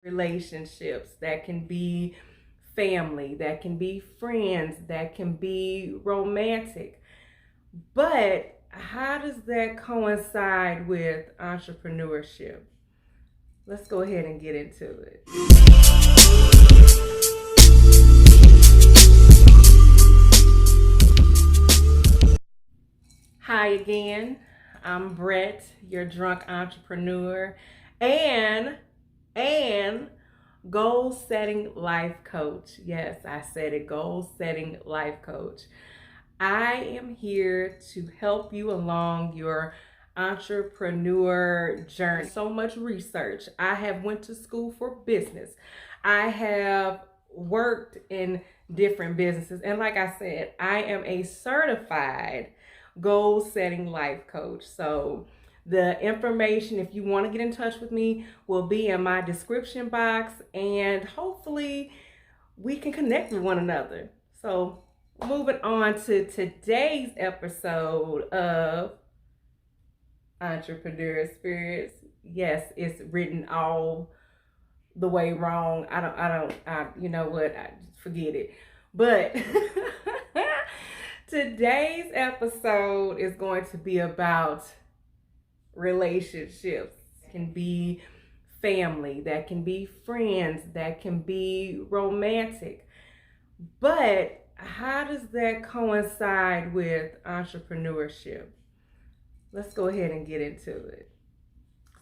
relationships, that can be family, that can be friends, that can be romantic. But how does that coincide with entrepreneurship? Let's go ahead and get into it. Hi again. I'm Brett, your drunk entrepreneur and goal setting life coach. Yes, I said it, goal setting life coach. I am here to help you along your entrepreneur journey. So much research. I have went to school for business. I have worked in different businesses. And like I said, I am a certified goal setting life coach. So the information, if you want to get in touch with me, will be in my description box, and hopefully we can connect with one another. So moving on to today's episode of Entrepreneur Spirits. Yes, it's written all the way wrong. You know what? Forget it. But today's episode is going to be about relationships. It can be family, that can be friends, that can be romantic. But how does that coincide with entrepreneurship? Let's go ahead and get into it.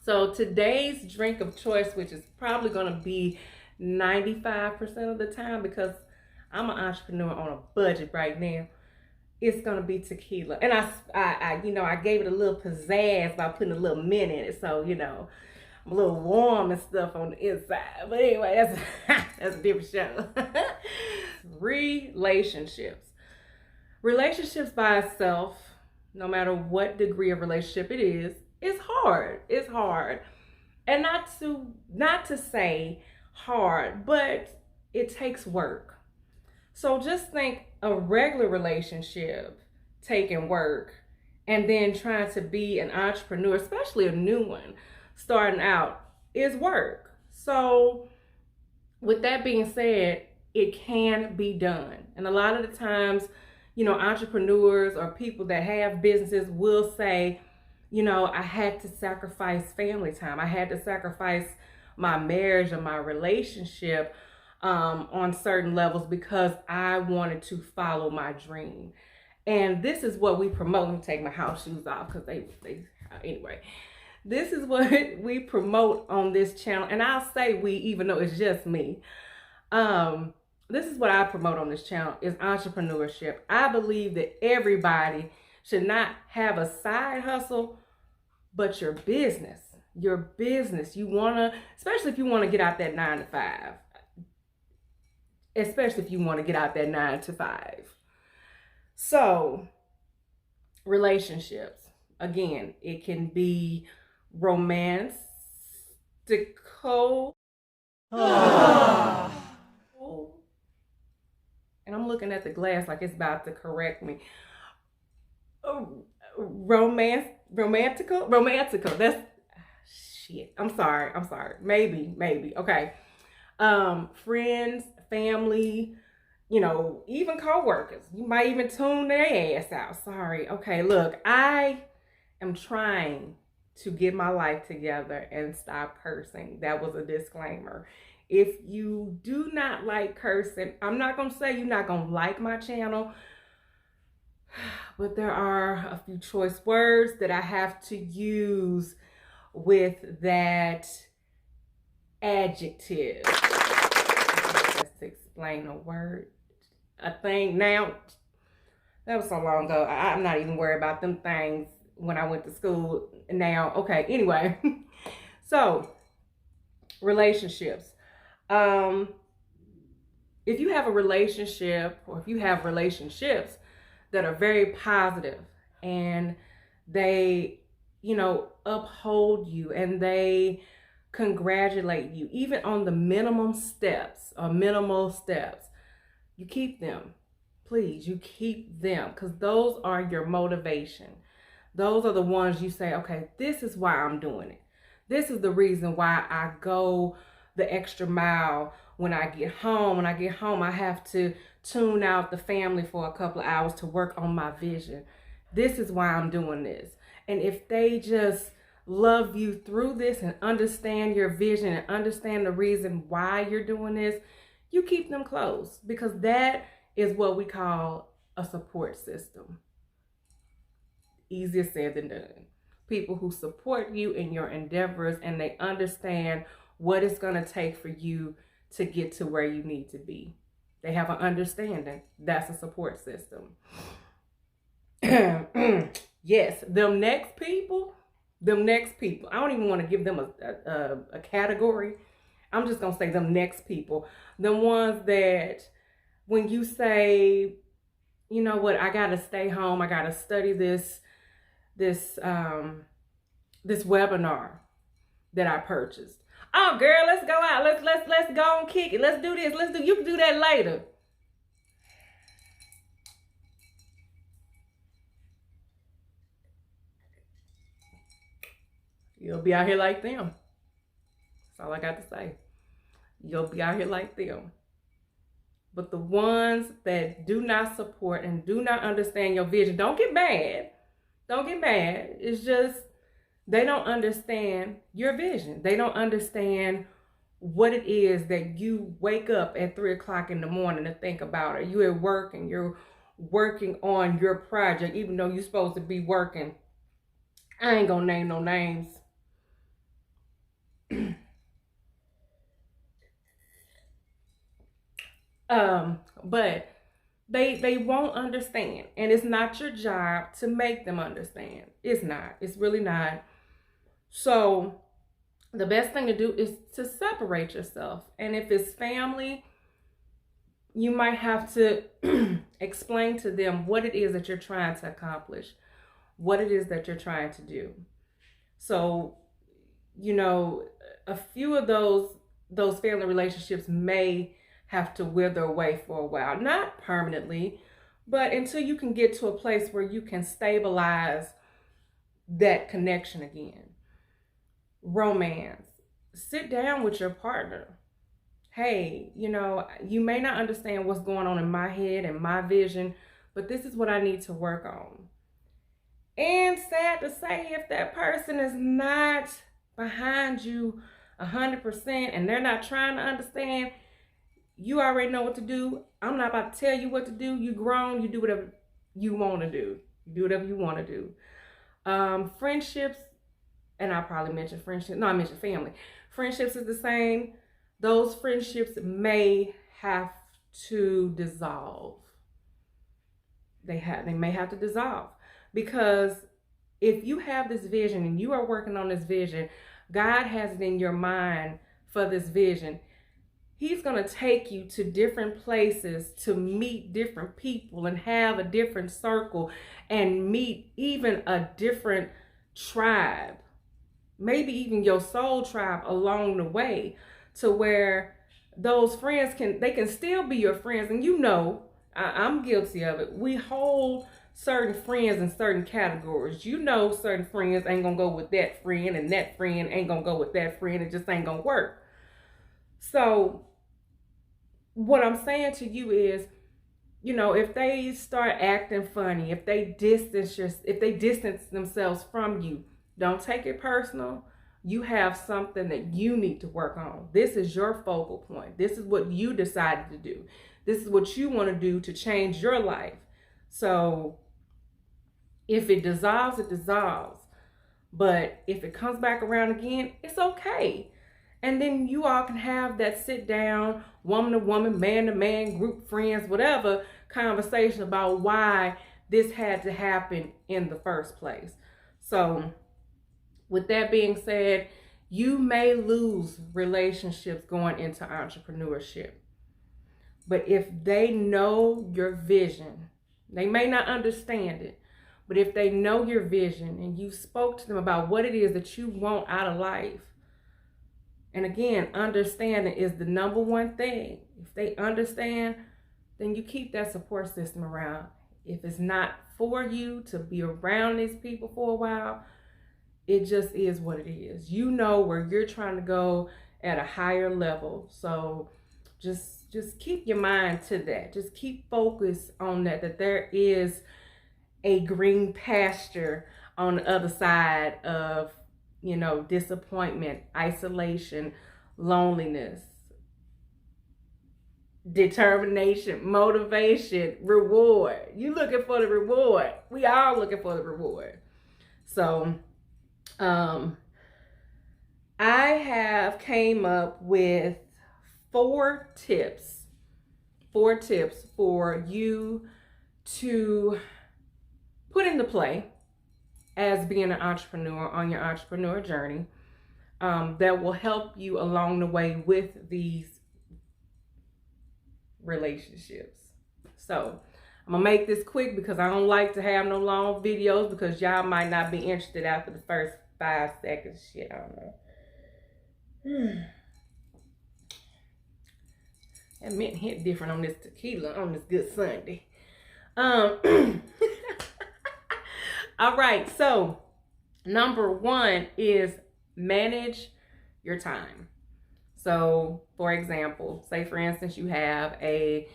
So today's drink of choice, which is probably going to be 95% of the time because I'm an entrepreneur on a budget right now, it's going to be tequila. And I gave it a little pizzazz by putting a little mint in it. So, I'm a little warm and stuff on the inside. But anyway, that's a different show. Relationships. Relationships by itself, no matter what degree of relationship it is hard. It's hard. And not to say hard, but it takes work. So just think a regular relationship taking work, and then trying to be an entrepreneur, especially a new one, starting out, is work. So with that being said, it can be done. And a lot of the times, entrepreneurs or people that have businesses will say, I had to sacrifice family time. I had to sacrifice my marriage or my relationship on certain levels because I wanted to follow my dream. And this is what we promote. Let me take my house shoes off because anyway. This is what we promote on this channel. And I'll say we, even though it's just me. This is what I promote on this channel, is entrepreneurship. I believe that everybody should not have a side hustle, but your business. You want to, especially if you want to get out that 9 to 5. Especially if you want to get out that 9 to 5. So, relationships. Again, it can be romantical. And I'm looking at the glass like it's about to correct me. Romantical. That's shit. I'm sorry. Maybe. Okay. Friends, family, even co-workers. You might even tune their ass out. Sorry. Okay, look, I am trying to get my life together and stop cursing. That was a disclaimer. If you do not like cursing, I'm not going to say you're not going to like my channel, but there are a few choice words that I have to use with that adjective. Just to explain a thing. Now, that was so long ago. I'm not even worried about them things when I went to school now. Okay, anyway. So, relationships. If you have a relationship, or if you have relationships that are very positive and they, uphold you and they congratulate you, even on the minimal steps, you keep them. Please, you keep them, because those are your motivation. Those are the ones you say, okay, this is why I'm doing it. This is the reason why I go the extra mile when I get home. When I get home, I have to tune out the family for a couple of hours to work on my vision. This is why I'm doing this. And if they just love you through this and understand your vision and understand the reason why you're doing this, you keep them close, because that is what we call a support system. Easier said than done. People who support you in your endeavors and they understand what it's going to take for you to get to where you need to be. They have an understanding. That's a support system. Yes, them next people. I don't even want to give them a category. I'm just going to say them next people. The ones that when you say, you know what, I got to stay home. I got to study this webinar that I purchased. Oh, girl, let's go out. Let's go and kick it. Let's do this. You can do that later. You'll be out here like them. That's all I got to say. You'll be out here like them. But the ones that do not support and do not understand your vision, don't get mad. It's just they don't understand your vision. They don't understand what it is that you wake up at 3 o'clock in the morning to think about it. You're at work and you're working on your project, even though you're supposed to be working. I ain't gonna name no names. But they won't understand, and it's not your job to make them understand. It's not. It's really not. So the best thing to do is to separate yourself. And if it's family, you might have to explain to them what it is that you're trying to accomplish, what it is that you're trying to do. So, you know, a few of those family relationships may have to wither away for a while, not permanently, but until you can get to a place where you can stabilize that connection again. Romance. Sit down with your partner. Hey, you know, you may not understand what's going on in my head and my vision, but this is what I need to work on. And sad to say, if that person is not behind you 100% and they're not trying to understand, you already know what to do. I'm not about to tell you what to do. You grown. You do whatever you want to do. You do whatever you want to do. Friendships, and I probably mentioned friendships. No, I mentioned family. Friendships is the same. Those friendships may have to dissolve. They may have to dissolve, because if you have this vision and you are working on this vision, God has it in your mind for this vision. He's going to take you to different places to meet different people and have a different circle and meet even a different tribe, maybe even your soul tribe along the way, to where those friends can still be your friends. And you know, I'm guilty of it. We hold certain friends in certain categories. You know, certain friends ain't going to go with that friend, and that friend ain't going to go with that friend. It just ain't going to work. So what I'm saying to you is, you know, if they start acting funny, if they distance themselves from you, don't take it personal. You have something that you need to work on. This is your focal point. This is what you decided to do. This is what you want to do to change your life. So if it dissolves, it dissolves. But if it comes back around again, it's okay. And then you all can have that sit down, woman to woman, man to man, group friends, whatever, conversation about why this had to happen in the first place. So with that being said, you may lose relationships going into entrepreneurship. But if they know your vision, they may not understand it, but if they know your vision and you spoke to them about what it is that you want out of life, and again, understanding is the number one thing. If they understand, then you keep that support system around. If it's not for you to be around these people for a while, it just is what it is. You know where you're trying to go, at a higher level. So just keep your mind to that. Just keep focused on that there is a green pasture on the other side of, disappointment, isolation, loneliness, determination, motivation, reward. You looking for the reward. We all looking for the reward. So I have came up with 4 tips for you to put into play as being an entrepreneur on your entrepreneur journey, that will help you along the way with these relationships. So I'm gonna make this quick because I don't like to have no long videos, because y'all might not be interested after the first 5 seconds. Shit, I don't know. That mint hit different on this tequila on this good Sunday. All right, so number 1 is manage your time. So, for example, say for instance you have a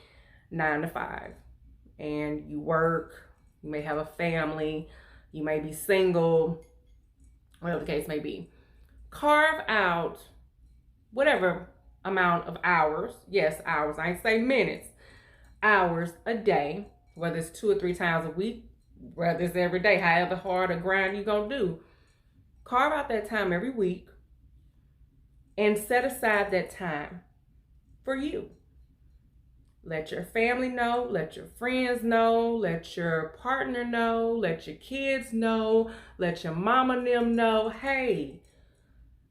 9 to 5 and you work, you may have a family, you may be single, whatever the case may be. Carve out whatever amount of hours, yes, hours, I ain't say minutes, hours a day, whether it's 2 or 3 times a week, whether it's every day, however hard a grind you're gonna do. Carve out that time every week and set aside that time for you. Let your family know, let your friends know, let your partner know, let your kids know, let your mama and them know, hey,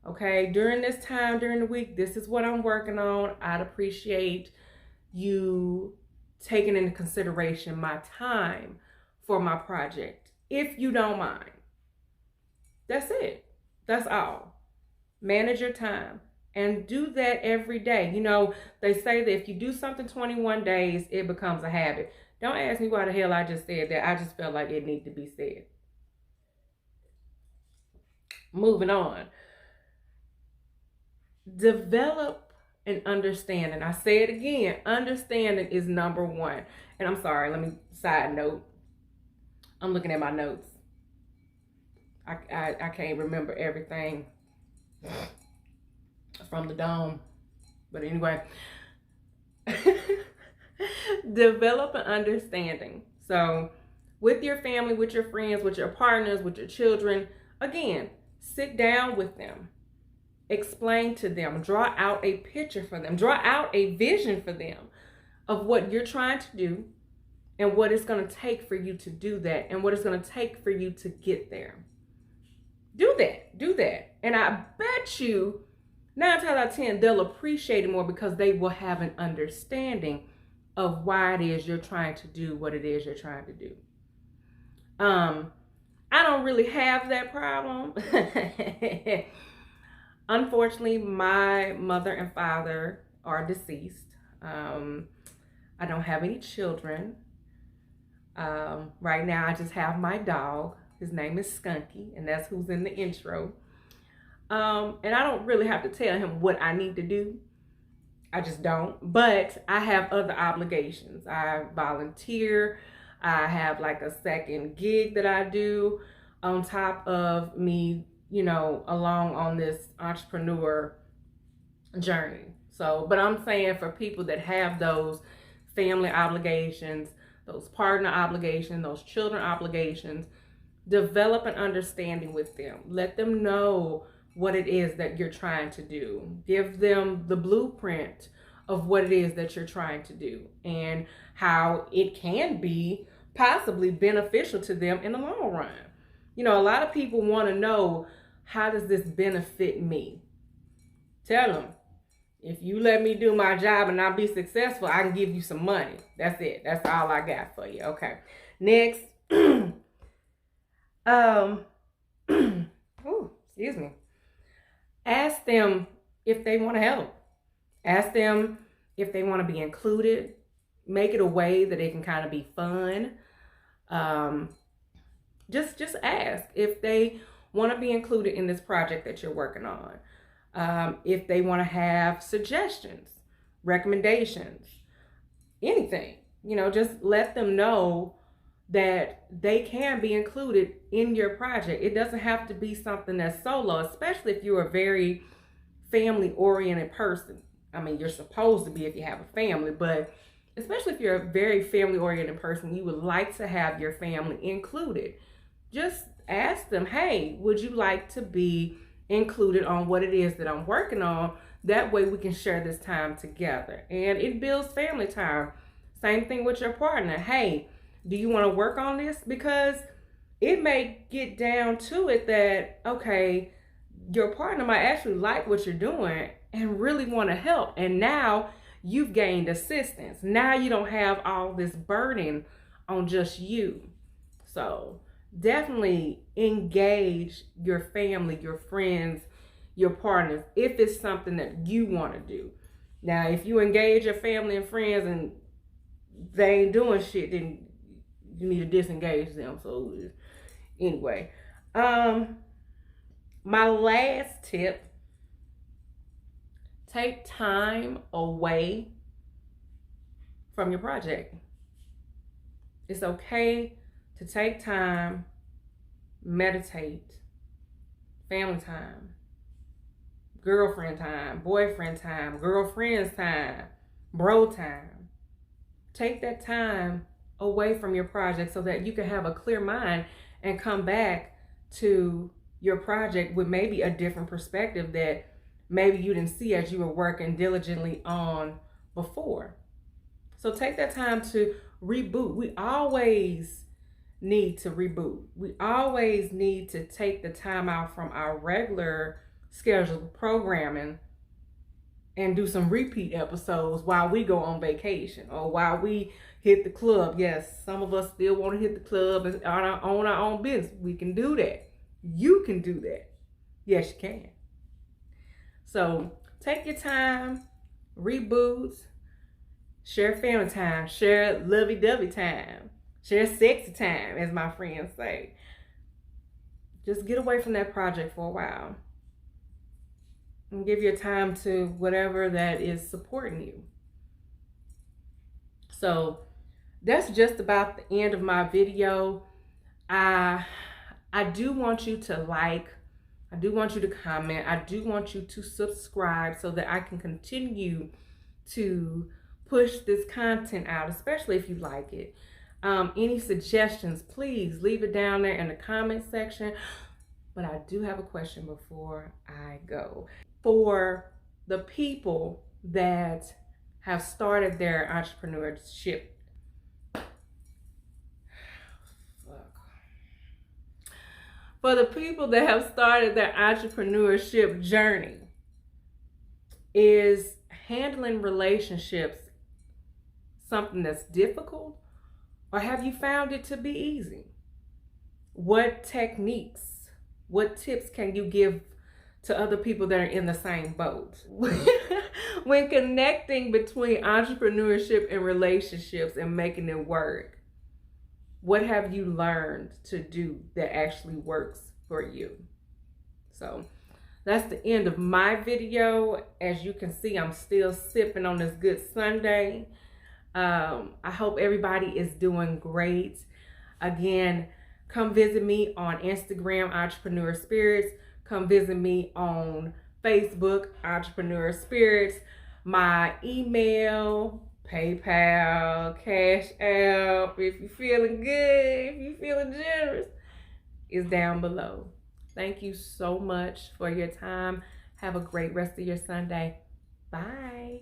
okay, during this time, during the week, this is what I'm working on. I'd appreciate you taking into consideration my time for my project, if you don't mind. That's it. That's all. Manage your time and do that every day. They say that if you do something 21 days, it becomes a habit. Don't ask me why the hell I just said that. I just felt like it needed to be said. Moving on. Develop an understanding. I say it again. Understanding is number 1. And I'm sorry, let me side note. I'm looking at my notes. I can't remember everything from the dome. But anyway, develop an understanding. So with your family, with your friends, with your partners, with your children, again, sit down with them. Explain to them. Draw out a picture for them. Draw out a vision for them of what you're trying to do and what it's going to take for you to do that and what it's going to take for you to get there. Do that. And I bet you 9 times out of 10, they'll appreciate it more because they will have an understanding of why it is you're trying to do what it is you're trying to do. I don't really have that problem. Unfortunately, my mother and father are deceased. I don't have any children. Right now, I just have my dog. His name is Skunky, and that's who's in the intro. And I don't really have to tell him what I need to do. I just don't. But I have other obligations. I volunteer. I have like a second gig that I do on top of me, along on this entrepreneur journey. So, but I'm saying for people that have those family obligations, those partner obligations, those children obligations, develop an understanding with them. Let them know what it is that you're trying to do. Give them the blueprint of what it is that you're trying to do and how it can be possibly beneficial to them in the long run. A lot of people want to know, how does this benefit me? Tell them, if you let me do my job and I'll be successful, I can give you some money. That's it. That's all I got for you. Okay. Next. Excuse me. Ask them if they want to help. Ask them if they want to be included. Make it a way that it can kind of be fun. Just ask if they want to be included in this project that you're working on. If they want to have suggestions, recommendations, anything, just let them know that they can be included in your project. It doesn't have to be something that's solo, especially if you're a very family-oriented person. I mean, you're supposed to be if you have a family, but especially if you're a very family-oriented person, you would like to have your family included. Just ask them, hey, would you like to be included on what it is that I'm working on? That way we can share this time together. And it builds family time. Same thing with your partner. Hey, do you want to work on this? Because it may get down to it that, okay, your partner might actually like what you're doing and really want to help. And now you've gained assistance. Now you don't have all this burden on just you. So definitely engage your family, your friends, your partners, if it's something that you want to do. Now, if you engage your family and friends and they ain't doing shit, then you need to disengage them. So anyway, my last tip, take time away from your project. It's okay to take time, meditate, family time, girlfriend time, boyfriend time, girlfriend's time, bro time. Take that time away from your project so that you can have a clear mind and come back to your project with maybe a different perspective that maybe you didn't see as you were working diligently on before. So take that time to reboot. We always need to reboot. We always need to take the time out from our regular scheduled programming and do some repeat episodes while we go on vacation or while we hit the club. Yes, some of us still want to hit the club and own our own business. We can do that. You can do that. Yes, you can. So take your time, reboot, share family time, share lovey-dovey time, share sexy time, as my friends say. Just get away from that project for a while and give your time to whatever that is supporting you. So that's just about the end of my video. I do want you to like, I do want you to comment, I do want you to subscribe so that I can continue to push this content out, especially if you like it. Any suggestions, please leave it down there in the comment section. But I do have a question before I go. For the people that have started their entrepreneurship, for the people that have started their entrepreneurship journey, is handling relationships something that's difficult, or have you found it to be easy? What techniques, what tips can you give to other people that are in the same boat? When connecting between entrepreneurship and relationships and making it work, what have you learned to do that actually works for you? So that's the end of my video. As you can see, I'm still sipping on this good Sunday. I hope everybody is doing great. Again, come visit me on Instagram, Entrepreneur Spirits. Come visit me on Facebook, Entrepreneur Spirits. My email, PayPal, Cash App, if you're feeling good, if you're feeling generous, is down below. Thank you so much for your time. Have a great rest of your Sunday. Bye.